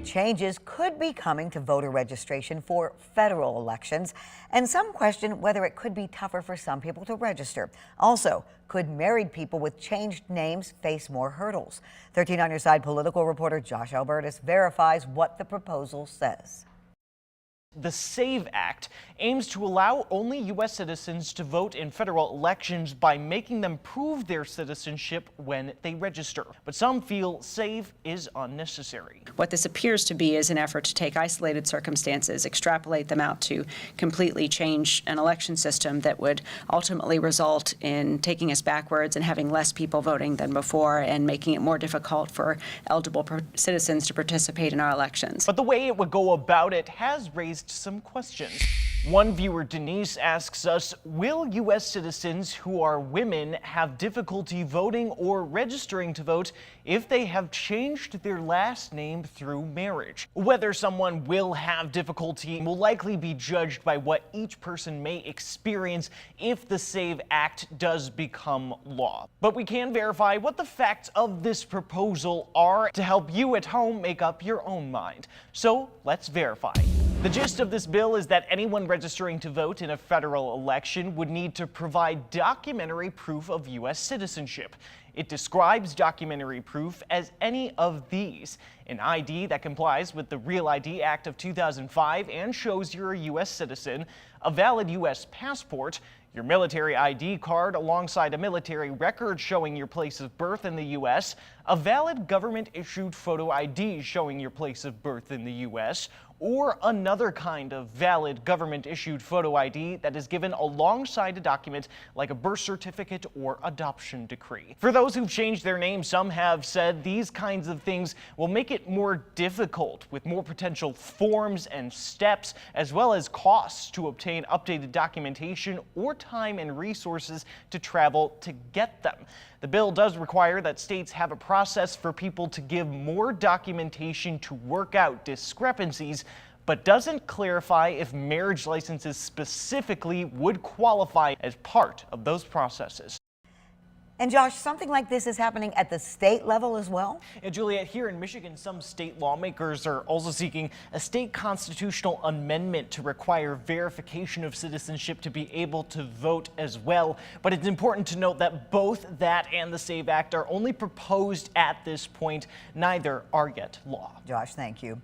changes could be coming to voter registration for federal elections, and some question whether it could be tougher for some people to register. Also, could married people with changed names face more hurdles? 13 on Your Side political reporter Josh Alburtus verifies what the proposal says. The SAVE Act aims to allow only U.S. citizens to vote in federal elections by making them prove their citizenship when they register. But some feel SAVE is unnecessary. What this appears to be is an effort to take isolated circumstances, extrapolate them out to completely change an election system that would ultimately result in taking us backwards and having less people voting than before and making it more difficult for eligible citizens to participate in our elections. But the way it would go about it has raised some questions. One viewer, Denise, asks us, will U.S. citizens who are women have difficulty voting or registering to vote if they have changed their last name through marriage? Whether someone will have difficulty will likely be judged by what each person may experience if the SAVE Act does become law. But we can verify what the facts of this proposal are to help you at home make up your own mind. So let's verify. The gist of this bill is that anyone registering to vote in a federal election would need to provide documentary proof of U.S. citizenship. It describes documentary proof as any of these: an ID that complies with the Real ID Act of 2005 and shows you're a U.S. citizen, a valid U.S. passport, your military ID card alongside a military record showing your place of birth in the U.S., a valid government-issued photo ID showing your place of birth in the U.S., or another kind of valid government-issued photo ID that is given alongside a document like a birth certificate or adoption decree. For those who've changed their name, some have said these kinds of things will make it more difficult, with more potential forms and steps, as well as costs to obtain updated documentation or time and resources to travel to get them. The bill does require that states have a process for people to give more documentation to work out discrepancies, but doesn't clarify if marriage licenses specifically would qualify as part of those processes. And Josh, something like this is happening at the state level as well? And Juliet, here in Michigan, some state lawmakers are also seeking a state constitutional amendment to require verification of citizenship to be able to vote as well. But it's important to note that both that and the SAVE Act are only proposed at this point. Neither are yet law. Josh, thank you.